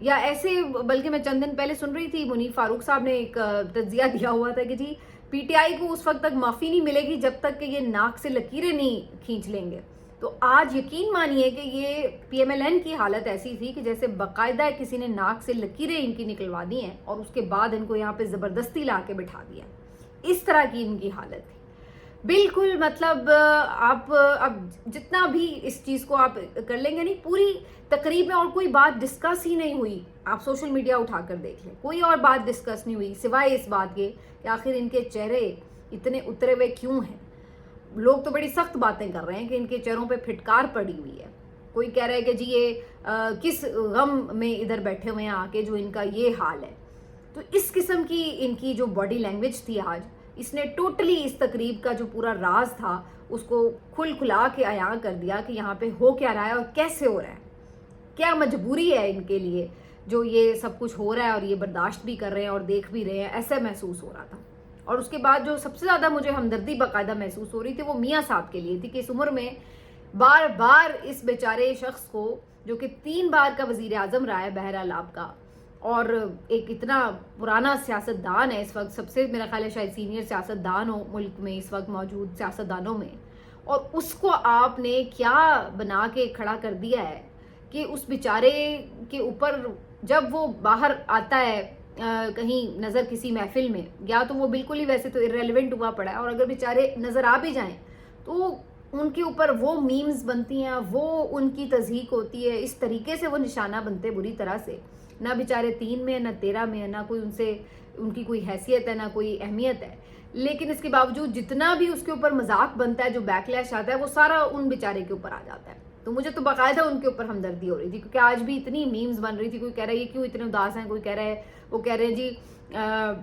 یا ایسے، بلکہ میں چند دن پہلے سن رہی تھی منیف فاروق صاحب نے ایک تجزیہ دیا ہوا تھا کہ جی پی ٹی آئی کو اس وقت تک معافی نہیں ملے گی جب تک کہ یہ ناک سے لکیریں نہیں کھینچ لیں گے. تو آج یقین مانیے کہ یہ پی ایم ایل این کی حالت ایسی تھی کہ جیسے باقاعدہ کسی نے ناک سے لکیریں ان کی نکلوا دی ہیں اور اس کے بعد ان کو یہاں پہ زبردستی لا کے بٹھا دیا. اس طرح کی ان کی حالت تھی بالکل. مطلب آپ اب جتنا بھی اس چیز کو آپ کر لیں گے نہیں، پوری تقریب میں اور کوئی بات ڈسکس ہی نہیں ہوئی. آپ سوشل میڈیا اٹھا کر دیکھ لیں، کوئی اور بات ڈسکس نہیں ہوئی سوائے اس بات کے کہ آخر ان کے چہرے اتنے اترے ہوئے کیوں ہیں. لوگ تو بڑی سخت باتیں کر رہے ہیں کہ ان کے چہروں پہ پھٹکار پڑی ہوئی ہے. کوئی کہہ رہا ہے کہ جی یہ کس غم میں ادھر بیٹھے ہوئے ہیں آ کے جو ان کا یہ حال ہے. تو اس قسم کی ان کی جو باڈی لینگویج تھی آج، اس نے ٹوٹلی اس تقریب کا جو پورا راز تھا اس کو کھلا کے عیاں کر دیا کہ یہاں پہ ہو کیا رہا ہے اور کیسے ہو رہا ہے. کیا مجبوری ہے ان کے لیے جو یہ سب کچھ ہو رہا ہے اور یہ برداشت بھی کر رہے ہیں اور دیکھ بھی رہے ہیں. ایسا محسوس ہو رہا تھا. اور اس کے بعد جو سب سے زیادہ مجھے ہمدردی باقاعدہ محسوس ہو رہی تھی وہ میاں صاحب کے لیے تھی کہ اس عمر میں بار بار اس بیچارے شخص کو جو کہ 3 بار کا وزیر اعظم رہا ہے بہرحال آپ کا، اور ایک اتنا پرانا سیاست دان ہے، اس وقت سب سے میرا خیال ہے شاید سینئر سیاست دان ہو ملک میں اس وقت موجود سیاست دانوں میں، اور اس کو آپ نے کیا بنا کے کھڑا کر دیا ہے کہ اس بیچارے کے اوپر جب وہ باہر آتا ہے کہیں نظر کسی محفل میں، یا تو وہ بالکل ہی ویسے تو irrelevant ہوا پڑا ہے، اور اگر بیچارے نظر آ بھی جائیں تو ان کے اوپر وہ میمز بنتی ہیں، وہ ان کی تضحیک ہوتی ہے، اس طریقے سے وہ نشانہ بنتے بری طرح سے. نہ بیچارے 3 میں نہ 13 میں، نہ کوئی ان کی کوئی حیثیت ہے نہ کوئی اہمیت ہے. لیکن اس کے باوجود جتنا بھی اس کے اوپر مذاق بنتا ہے، جو بیک لیش آتا ہے، وہ سارا ان بیچارے کے اوپر آ جاتا ہے. تو مجھے تو باقاعدہ ان کے اوپر ہمدردی ہو رہی تھی کیونکہ آج بھی اتنی میمز بن رہی تھی. کوئی کہہ رہا ہے یہ کیوں اتنے اداس ہیں، کوئی کہہ رہا ہے وہ کہہ رہے ہیں جی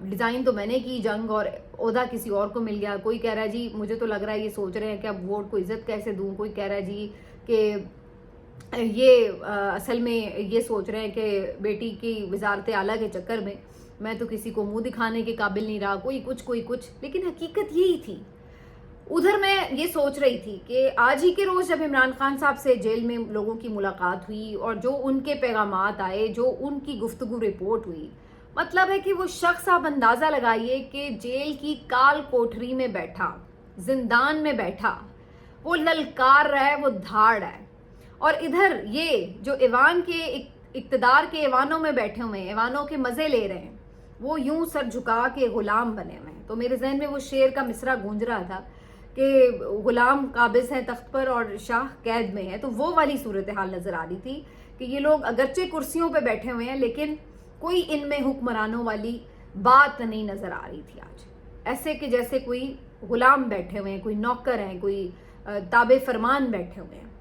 ڈیزائن تو میں نے کی جنگ اور عہدہ کسی اور کو مل گیا. کوئی کہہ رہا ہے جی مجھے تو لگ رہا ہے یہ سوچ رہے ہیں کہ اب ووٹ کو عزت کیسے دوں. کوئی کہہ رہا ہے جی کہ یہ اصل میں یہ سوچ رہے ہیں کہ بیٹی کی وزارت اعلیٰ کے چکر میں تو کسی کو منہ دکھانے کے قابل نہیں رہا. کوئی کچھ لیکن حقیقت یہی تھی. ادھر میں یہ سوچ رہی تھی کہ آج ہی کے روز جب عمران خان صاحب سے جیل میں لوگوں کی ملاقات ہوئی اور جو ان کے پیغامات آئے، جو ان کی گفتگو رپورٹ ہوئی، مطلب ہے کہ وہ شخص آپ اندازہ لگائیے کہ جیل کی کال کوٹری میں بیٹھا، زندان میں بیٹھا، وہ للکار رہا ہے، وہ دھاڑ ہے. اور ادھر یہ جو ایوان کے اقتدار کے ایوانوں میں بیٹھے ہوئے ہیں، ایوانوں کے مزے لے رہے ہیں، وہ یوں سر جھکا کے غلام بنے ہوئے ہیں. تو میرے ذہن میں وہ شعر کا مصرع گونج رہا تھا کہ غلام قابض ہے تخت پر اور شاہ قید میں ہے. تو وہ والی صورتحال نظر آ رہی تھی کہ یہ لوگ اگرچہ کرسیوں پہ بیٹھے ہوئے ہیں لیکن کوئی ان میں حکمرانوں والی بات نہیں نظر آ رہی تھی. آج ایسے کہ جیسے کوئی غلام بیٹھے ہوئے ہیں، کوئی نوکر ہیں، کوئی تابع فرمان بیٹھے ہوئے ہیں.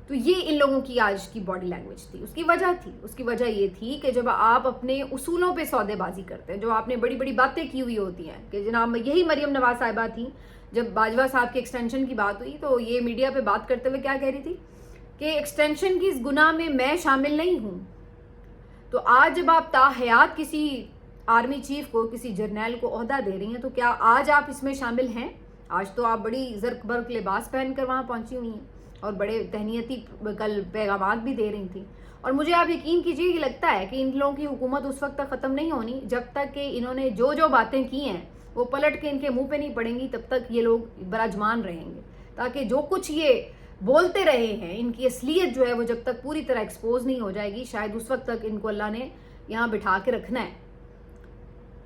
تو یہ ان لوگوں کی آج کی باڈی لینگویج تھی. اس کی وجہ یہ تھی کہ جب آپ اپنے اصولوں پہ سودے بازی کرتے ہیں، جو آپ نے بڑی بڑی باتیں کی ہوئی ہوتی ہیں کہ جناب یہی مریم نواز صاحبہ تھیں، جب باجوہ صاحب کے ایکسٹینشن کی بات ہوئی تو یہ میڈیا پہ بات کرتے ہوئے کیا کہہ رہی تھی کہ ایکسٹینشن کی اس گناہ میں شامل نہیں ہوں. تو آج جب آپ تاحیات کسی آرمی چیف کو، کسی جرنیل کو عہدہ دے رہی ہیں تو کیا آج آپ اس میں شامل ہیں؟ آج تو آپ بڑی زرق برق لباس پہن کر وہاں پہنچی ہوئی ہیں اور بڑے تہنیتی کل پیغامات بھی دے رہی تھیں. اور مجھے آپ یقین کیجیے یہ لگتا ہے کہ ان لوگوں کی حکومت اس وقت تک ختم نہیں ہونی جب تک کہ انہوں نے جو باتیں کی ہیں وہ پلٹ کے ان کے منہ پہ نہیں پڑیں گی. تب تک یہ لوگ براجمان رہیں گے تاکہ جو کچھ یہ بولتے رہے ہیں ان کی اصلیت جو ہے وہ جب تک پوری طرح ایکسپوز نہیں ہو جائے گی، شاید اس وقت تک ان کو اللہ نے یہاں بٹھا کے رکھنا ہے.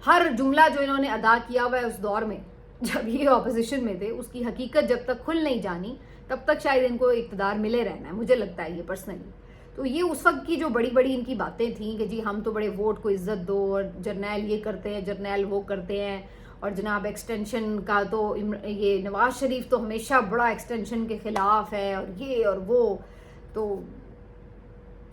ہر جملہ جو انہوں نے ادا کیا ہوا ہے اس دور میں جب یہ اپوزیشن میں تھے، اس کی حقیقت جب تک کھل نہیں جانی تب تک شاید ان کو اقتدار ملے رہنا ہے. مجھے لگتا ہے یہ پرسنلی. تو یہ اس وقت کی جو بڑی بڑی ان کی باتیں تھیں کہ جی ہم تو بڑے ووٹ کو عزت دو اور جرنیل یہ کرتے ہیں، جرنیل وہ کرتے ہیں، اور جناب ایکسٹینشن کا تو یہ نواز شریف تو ہمیشہ بڑا ایکسٹینشن کے خلاف ہے اور یہ اور وہ. تو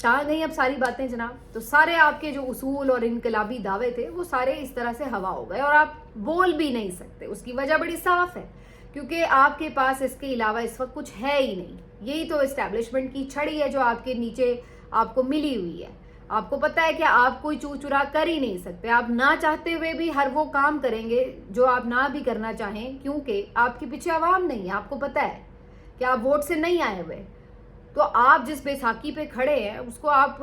کہاں گئی اب ساری باتیں جناب؟ تو سارے آپ کے جو اصول اور انقلابی دعوے تھے وہ سارے اس طرح سے ہوا ہو گئے اور آپ بول بھی نہیں سکتے. اس کی وجہ بڑی صاف ہے کیونکہ آپ کے پاس اس کے علاوہ اس وقت کچھ ہے ہی نہیں. یہی تو اسٹیبلشمنٹ کی چھڑی ہے جو آپ کے نیچے آپ کو ملی ہوئی ہے. آپ کو پتہ ہے کہ آپ کوئی چورا کر ہی نہیں سکتے. آپ نہ چاہتے ہوئے بھی ہر وہ کام کریں گے جو آپ نہ بھی کرنا چاہیں کیونکہ آپ کے پیچھے عوام نہیں ہے. آپ کو پتہ ہے کہ آپ ووٹ سے نہیں آئے ہوئے. تو آپ جس بیساکھی پہ کھڑے ہیں اس کو آپ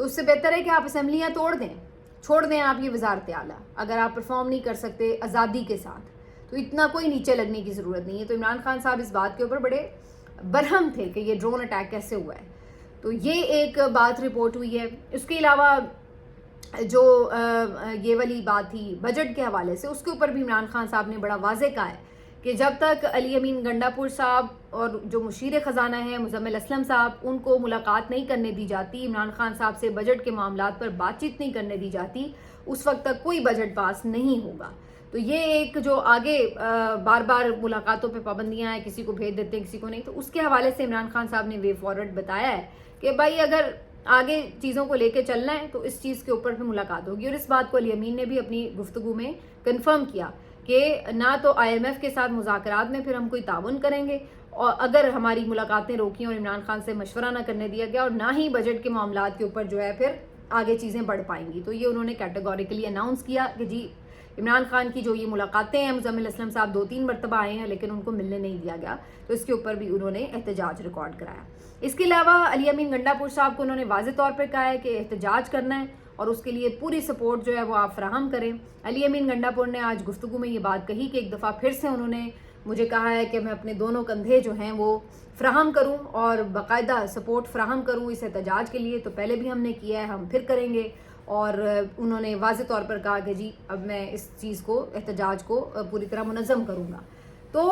تو اس سے بہتر ہے کہ آپ اسمبلیاں توڑ دیں, چھوڑ دیں آپ یہ وزارت اعلیٰ. اگر آپ پرفارم نہیں کر سکتے آزادی کے ساتھ تو اتنا کوئی نیچے لگنے کی ضرورت نہیں ہے. تو عمران خان صاحب اس بات کے اوپر بڑے برہم تھے کہ یہ ڈرون اٹیک کیسے ہوا ہے. تو یہ ایک بات رپورٹ ہوئی ہے. اس کے علاوہ جو یہ والی بات تھی بجٹ کے حوالے سے, اس کے اوپر بھی عمران خان صاحب نے بڑا واضح کہا ہے کہ جب تک علی امین گنڈا پور صاحب اور جو مشیر خزانہ ہیں مزمل اسلم صاحب, ان کو ملاقات نہیں کرنے دی جاتی, عمران خان صاحب سے بجٹ کے معاملات پر بات چیت نہیں کرنے دی جاتی, اس وقت تک کوئی بجٹ پاس نہیں ہوگا. تو یہ ایک جو آگے بار بار ملاقاتوں پہ پابندیاں ہیں, کسی کو بھیج دیتے ہیں کسی کو نہیں, تو اس کے حوالے سے عمران خان صاحب نے وے فارورڈ بتایا ہے کہ بھائی اگر آگے چیزوں کو لے کے چلنا ہے تو اس چیز کے اوپر بھی ملاقات ہوگی. اور اس بات کو علی امین نے بھی اپنی گفتگو میں کنفرم کیا کہ نہ تو IMF کے ساتھ مذاکرات میں پھر ہم کوئی تعاون کریں گے, اور اگر ہماری ملاقاتیں روکیں اور عمران خان سے مشورہ نہ کرنے دیا گیا, اور نہ ہی بجٹ کے معاملات کے اوپر جو ہے پھر آگے چیزیں بڑھ پائیں گی. تو یہ انہوں نے کیٹیگوریکلی اناؤنس کیا کہ جی عمران خان کی جو یہ ملاقاتیں ہیں, مزمل اسلم صاحب 2-3 مرتبہ آئے ہیں لیکن ان کو ملنے نہیں دیا گیا, تو اس کے اوپر بھی انہوں نے احتجاج ریکارڈ کرایا. اس کے علاوہ علی امین گنڈا پور صاحب کو انہوں نے واضح طور پہ کہا ہے کہ احتجاج کرنا ہے اور اس کے لیے پوری سپورٹ جو ہے وہ آپ فراہم کریں. علی امین گنڈا پور نے آج گفتگو میں یہ بات کہی کہ ایک دفعہ پھر سے انہوں نے مجھے کہا ہے کہ میں اپنے دونوں کندھے جو ہیں وہ فراہم کروں اور باقاعدہ سپورٹ فراہم کروں اس احتجاج کے لیے. تو پہلے بھی ہم نے کیا ہے, ہم پھر کریں گے. اور انہوں نے واضح طور پر کہا کہ جی اب میں اس چیز کو, احتجاج کو پوری طرح منظم کروں گا. تو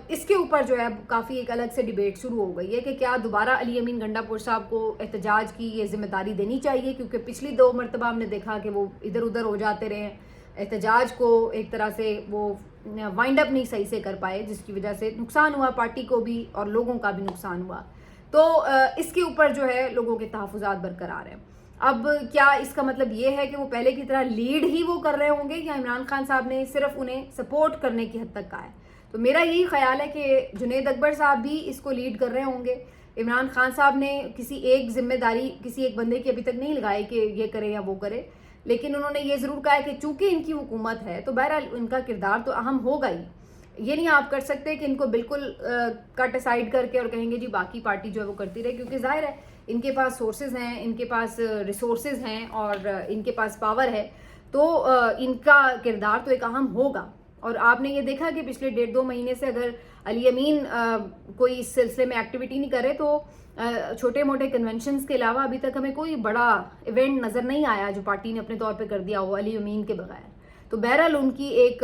اس کے اوپر جو ہے کافی ایک الگ سے ڈیبیٹ شروع ہو گئی ہے کہ کیا دوبارہ علی امین گنڈا پور صاحب کو احتجاج کی یہ ذمہ داری دینی چاہیے, کیونکہ پچھلی 2 مرتبہ ہم نے دیکھا کہ وہ ادھر ادھر ہو جاتے رہے, احتجاج کو ایک طرح سے وہ وائنڈ اپ نہیں صحیح سے کر پائے, جس کی وجہ سے نقصان ہوا پارٹی کو بھی اور لوگوں کا بھی نقصان ہوا. تو اس کے اوپر جو ہے لوگوں کے تحفظات برقرار ہیں. اب کیا اس کا مطلب یہ ہے کہ وہ پہلے کی طرح لیڈ ہی وہ کر رہے ہوں گے, یا عمران خان صاحب نے صرف انہیں سپورٹ کرنے کی حد تک کہا ہے؟ تو میرا یہی خیال ہے کہ جنید اکبر صاحب بھی اس کو لیڈ کر رہے ہوں گے. عمران خان صاحب نے کسی ایک ذمہ داری کسی ایک بندے کی ابھی تک نہیں لگائی کہ یہ کرے یا وہ کرے, لیکن انہوں نے یہ ضرور کہا ہے کہ چونکہ ان کی حکومت ہے تو بہرحال ان کا کردار تو اہم ہوگا ہی. یہ نہیں آپ کر سکتے کہ ان کو بالکل کٹ اسائڈ کر کے اور کہیں گے جی باقی پارٹی جو ہے وہ کرتی رہے, کیونکہ ظاہر ہے ان کے پاس سورسز ہیں, ان کے پاس ریسورسز ہیں اور ان کے پاس پاور ہے, تو ان کا کردار تو ایک اہم ہوگا. اور آپ نے یہ دیکھا کہ پچھلے 1.5-2 مہینے سے اگر علی امین کوئی اس سلسلے میں ایکٹیویٹی نہیں کرے تو چھوٹے موٹے کنونشنز کے علاوہ ابھی تک ہمیں کوئی بڑا ایونٹ نظر نہیں آیا جو پارٹی نے اپنے طور پہ کر دیا ہو علی امین کے بغیر. تو بہرحال ان کی ایک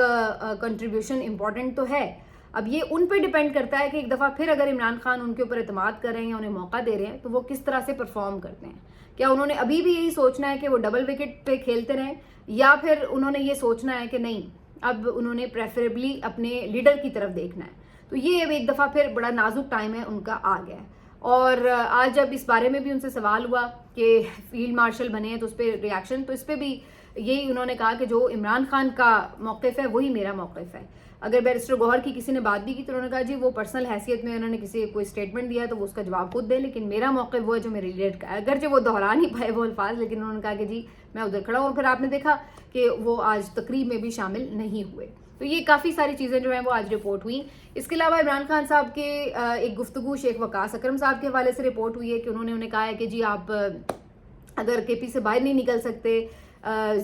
کنٹریبیوشن امپورٹنٹ تو ہے. اب یہ ان پہ ڈیپینڈ کرتا ہے کہ ایک دفعہ پھر اگر عمران خان ان کے اوپر اعتماد کر رہے ہیں, انہیں موقع دے رہے ہیں, تو وہ کس طرح سے پرفارم کرتے ہیں. کیا انہوں نے ابھی بھی یہی سوچنا ہے کہ وہ ڈبل وکٹ پہ کھیلتے رہیں, یا پھر انہوں نے یہ سوچنا ہے کہ نہیں اب انہوں نے پریفریبلی اپنے لیڈر کی طرف دیکھنا ہے. تو یہ ایک دفعہ پھر بڑا نازک ٹائم ہے ان کا آ گیا ہے. اور آج جب اس بارے میں بھی ان سے سوال ہوا کہ فیلڈ مارشل بنے ہیں تو اس پہ ریاکشن, تو اس پہ بھی یہی انہوں نے کہا کہ جو عمران خان کا موقف ہے وہی میرا موقف ہے. اگر بیرسٹر گوہر کی کسی نے بات بھی کی تو انہوں نے کہا جی وہ پرسنل حیثیت میں انہوں نے کسی کوئی اسٹیٹمنٹ دیا تو وہ اس کا جواب خود دیں, لیکن میرا موقف وہ ہے جو میرے لیڈر کا ہے. اگرچہ وہ دہرا نہیں پائے وہ الفاظ, لیکن انہوں نے کہا کہ جی میں ادھر کھڑا ہوں. اور پھر آپ نے دیکھا کہ وہ آج تقریب میں بھی شامل نہیں ہوئے. تو یہ کافی ساری چیزیں جو ہیں وہ آج رپورٹ ہوئیں. اس کے علاوہ عمران خان صاحب کے ایک گفتگو شیخ وقاص اکرم صاحب کے حوالے سے رپورٹ ہوئی ہے کہ انہوں نے کہا ہے کہ جی آپ اگر KP سے باہر نہیں نکل سکتے,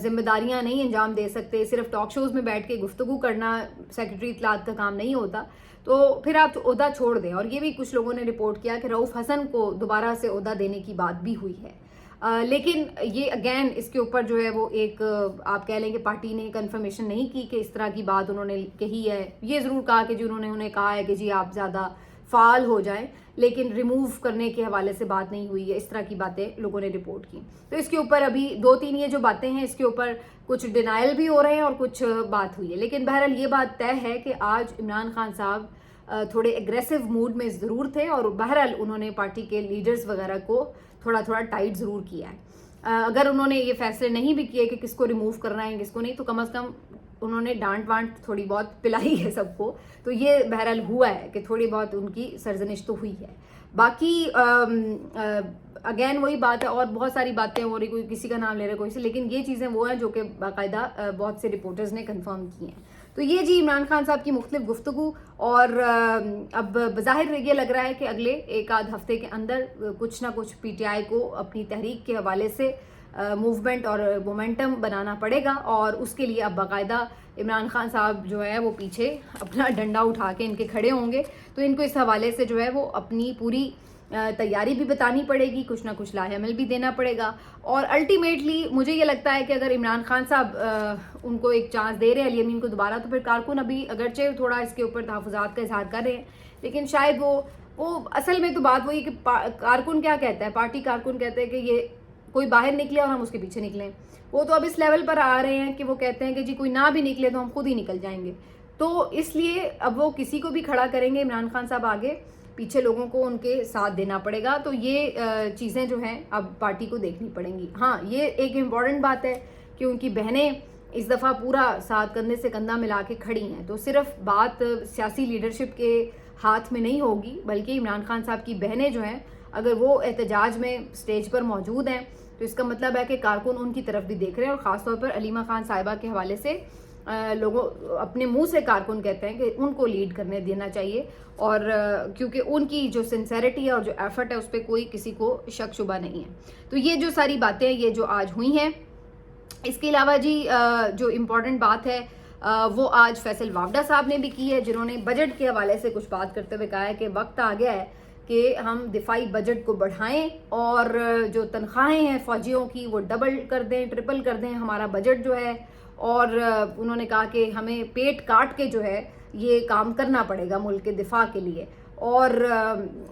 ذمہ داریاں نہیں انجام دے سکتے, صرف ٹاک شوز میں بیٹھ کے گفتگو کرنا سیکرٹری اطلاعات کا کام نہیں ہوتا, تو پھر آپ عہدہ چھوڑ دیں. اور یہ بھی کچھ لوگوں نے رپورٹ کیا کہ رؤف حسن کو دوبارہ سے عہدہ دینے کی بات بھی ہوئی ہے. لیکن یہ اگین اس کے اوپر جو ہے وہ ایک آپ کہہ لیں کہ پارٹی نے کنفرمیشن نہیں کی کہ اس طرح کی بات انہوں نے کہی ہے. یہ ضرور کہا کہ جی انہوں نے کہا ہے کہ جی آپ زیادہ فعال ہو جائیں, لیکن ریموو کرنے کے حوالے سے بات نہیں ہوئی ہے. اس طرح کی باتیں لوگوں نے رپورٹ کی. تو اس کے اوپر ابھی 2-3 یہ جو باتیں ہیں اس کے اوپر کچھ ڈینائل بھی ہو رہے ہیں اور کچھ بات ہوئی ہے. لیکن بہرحال یہ بات طے ہے کہ آج عمران خان صاحب تھوڑے اگریسو موڈ میں ضرور تھے, اور بہرحال انہوں نے پارٹی کے لیڈرز وغیرہ کو تھوڑا ٹائٹ ضرور کیا ہے. اگر انہوں نے یہ فیصلے نہیں بھی کیے کہ کس کو ریموو کرنا ہے کس کو نہیں, تو کم از کم انہوں نے ڈانٹ وانٹ تھوڑی بہت پلائی ہے سب کو. تو یہ بہرحال ہوا ہے کہ تھوڑی بہت ان کی سرزنش تو ہوئی ہے. باقی اگین وہی بات ہے, اور بہت ساری باتیں ہو رہی, کوئی کسی کا نام لے رہے کوئی سے, لیکن یہ چیزیں وہ ہیں جو کہ باقاعدہ بہت سے رپورٹرز نے کنفرم کی ہیں. تو یہ جی عمران خان صاحب کی مختلف گفتگو، اور اب بظاہر یہ لگ رہا ہے کہ اگلے ایک آدھ ہفتے کے اندر کچھ نہ کچھ پی ٹی آئی کو اپنی تحریک کے حوالے سے موومنٹ اور مومنٹم بنانا پڑے گا، اور اس کے لیے اب باقاعدہ عمران خان صاحب جو ہے وہ پیچھے اپنا ڈنڈا اٹھا کے ان کے کھڑے ہوں گے. تو ان کو اس حوالے سے جو ہے وہ اپنی پوری تیاری بھی بتانی پڑے گی، کچھ نہ کچھ لاہ عمل بھی دینا پڑے گا. اور الٹیمیٹلی مجھے یہ لگتا ہے کہ اگر عمران خان صاحب ان کو ایک چانس دے رہے ہیں علی امین کو دوبارہ، تو پھر کارکن ابھی اگرچہ تھوڑا اس کے اوپر تحفظات کا اظہار کر رہے ہیں، لیکن شاید وہ اصل میں تو بات وہی کہ کارکن کیا کہتا ہے، پارٹی کارکن کہتے ہیں کہ یہ کوئی باہر نکلے اور ہم اس کے پیچھے نکلیں. وہ تو اب اس لیول پر آ رہے ہیں کہ وہ کہتے ہیں کہ جی کوئی نہ بھی نکلے تو ہم خود ہی نکل جائیں گے. تو اس لیے اب وہ کسی کو بھی کھڑا کریں گے عمران خان صاحب آگے، پیچھے لوگوں کو ان کے ساتھ دینا پڑے گا. تو یہ چیزیں جو ہیں اب پارٹی کو دیکھنی پڑیں گی. ہاں یہ ایک امپورٹنٹ بات ہے کہ ان کی بہنیں اس دفعہ پورا ساتھ کندھے سے کندھا ملا کے کھڑی ہیں. تو صرف بات سیاسی لیڈرشپ کے ہاتھ میں نہیں ہوگی، بلکہ عمران خان صاحب کی بہنیں جو ہیں اگر وہ احتجاج میں سٹیج پر موجود ہیں تو اس کا مطلب ہے کہ کارکن ان کی طرف بھی دیکھ رہے ہیں. اور خاص طور پر علیمہ خان صاحبہ کے حوالے سے لوگوں اپنے منہ سے کارکن کہتے ہیں کہ ان کو لیڈ کرنے دینا چاہیے، اور کیونکہ ان کی جو سنسیریٹی ہے اور جو ایفرٹ ہے اس پہ کوئی کسی کو شک شبہ نہیں ہے. تو یہ جو ساری باتیں یہ جو آج ہوئی ہیں. اس کے علاوہ جی جو امپورٹنٹ بات ہے وہ آج فیصل وافدہ صاحب نے بھی کی ہے، جنہوں نے بجٹ کے حوالے سے کچھ بات کرتے ہوئے کہا ہے کہ وقت آ گیا ہے کہ ہم دفاعی بجٹ کو بڑھائیں، اور جو تنخواہیں ہیں فوجیوں کی وہ ڈبل کر دیں، ٹرپل کر دیں ہمارا بجٹ جو ہے. اور انہوں نے کہا کہ ہمیں پیٹ کاٹ کے جو ہے یہ کام کرنا پڑے گا ملک کے دفاع کے لیے. اور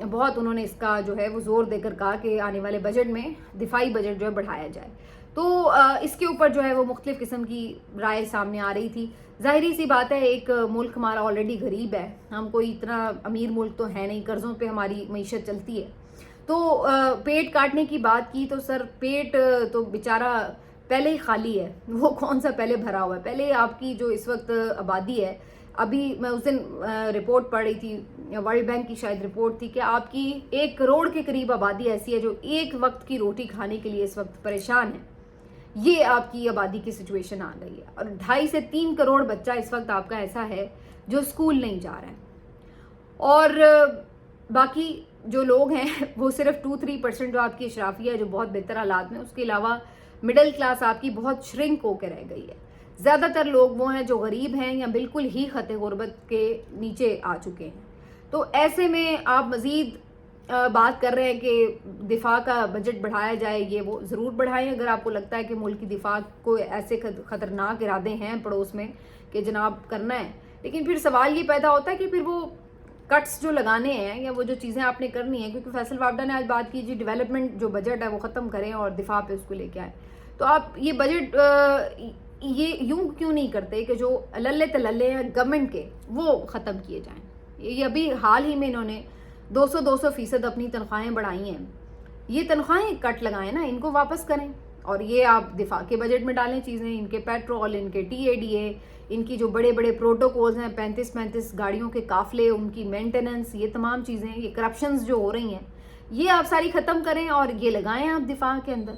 بہت انہوں نے اس کا جو ہے وہ زور دے کر کہا کہ آنے والے بجٹ میں دفاعی بجٹ جو ہے بڑھایا جائے. تو اس کے اوپر جو ہے وہ مختلف قسم کی رائے سامنے آ رہی تھی. ظاہری سی بات ہے ایک ملک ہمارا آلریڈی غریب ہے، ہم کوئی اتنا امیر ملک تو ہے نہیں، قرضوں پہ ہماری معیشت چلتی ہے. تو پیٹ کاٹنے کی بات کی تو سر پیٹ تو بیچارہ پہلے ہی خالی ہے، وہ کون سا پہلے بھرا ہوا ہے. پہلے آپ کی جو اس وقت آبادی ہے، ابھی میں اس دن رپورٹ پڑھ رہی تھی، ورلڈ بینک کی شاید رپورٹ تھی کہ آپ کی 1 کروڑ کے قریب آبادی ایسی ہے جو ایک وقت کی روٹی کھانے کے لیے اس وقت پریشان ہے. یہ آپ کی آبادی کی سچویشن آ گئی ہے. اور 2.5 سے 3 کروڑ بچہ اس وقت آپ کا ایسا ہے جو اسکول نہیں جا رہا ہے. اور باقی جو لوگ ہیں وہ صرف 2-3% جو آپ کی اشرافیہ ہے جو بہت بہتر حالات میں، اس کے علاوہ مڈل کلاس آپ کی بہت شرنک ہو کے رہ گئی ہے. زیادہ تر لوگ وہ ہیں جو غریب ہیں یا بالکل ہی خط غربت کے نیچے آ چکے ہیں. تو ایسے میں آپ مزید بات کر رہے ہیں کہ دفاع کا بجٹ بڑھایا جائے، یہ وہ ضرور بڑھائیں اگر آپ کو لگتا ہے کہ ملک کی دفاع کو ایسے خطرناک ارادے ہیں پڑوس میں کہ جناب کرنا ہے. لیکن پھر سوال یہ پیدا ہوتا ہے کہ پھر وہ کٹس جو لگانے ہیں یا وہ جو چیزیں آپ نے کرنی ہیں، کیونکہ فیصل وافدہ نے آج بات کی جی ڈیولپمنٹ جو بجٹ ہے وہ ختم کریں اور دفاع پہ اس کو لے کے آئیں. تو آپ یہ بجٹ یہ یوں کیوں نہیں کرتے کہ جو للے تللے ہیں گورنمنٹ کے وہ ختم کیے جائیں. یہ ابھی حال ہی میں انہوں نے 200% اپنی تنخواہیں بڑھائی ہیں. یہ تنخواہیں کٹ لگائیں نا، ان کو واپس کریں، اور یہ آپ دفاع کے بجٹ میں ڈالیں چیزیں. ان کے پیٹرول، ان کے TADA، ان کی جو بڑے بڑے پروٹوکولز ہیں، 35 گاڑیوں کے قافلے، ان کی مینٹیننس، یہ تمام چیزیں، یہ کرپشنز جو ہو رہی ہیں یہ آپ ساری ختم کریں اور یہ لگائیں آپ دفاع کے اندر.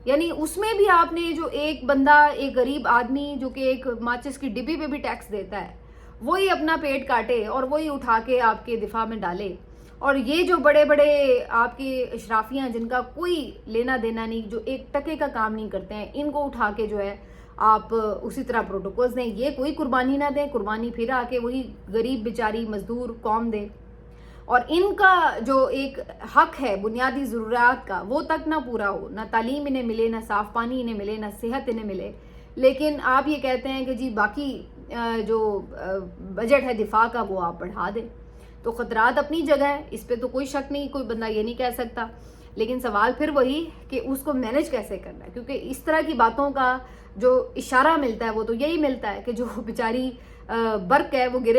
یعنی اس میں بھی آپ نے جو ایک بندہ، ایک غریب آدمی جو کہ ایک ماچس کی ڈبی پہ بھی ٹیکس دیتا ہے، وہی اپنا پیٹ کاٹے اور وہی اٹھا کے آپ کے دفاع میں ڈالے. اور یہ جو بڑے بڑے آپ کے اشرافیاں جن کا کوئی لینا دینا نہیں، جو ایک ٹکے کا کام نہیں کرتے ہیں، ان کو اٹھا کے جو ہے آپ اسی طرح پروٹوکولز دیں. یہ کوئی قربانی نہ دیں، قربانی پھر آ کے وہی غریب بیچاری مزدور قوم دے. اور ان کا جو ایک حق ہے بنیادی ضروریات کا وہ تک نہ پورا ہو، نہ تعلیم انہیں ملے، نہ صاف پانی انہیں ملے، نہ صحت انہیں ملے. لیکن آپ یہ کہتے ہیں کہ جی باقی جو بجٹ ہے دفاع کا وہ آپ بڑھا دیں. تو خطرات اپنی جگہ ہے، اس پہ تو کوئی شک نہیں، کوئی بندہ یہ نہیں کہہ سکتا. لیکن سوال پھر وہی کہ اس کو مینج کیسے کرنا ہے، کیونکہ اس طرح کی باتوں کا جو اشارہ ملتا ہے وہ تو یہی ملتا ہے کہ جو بیچاری برق ہے وہ گرے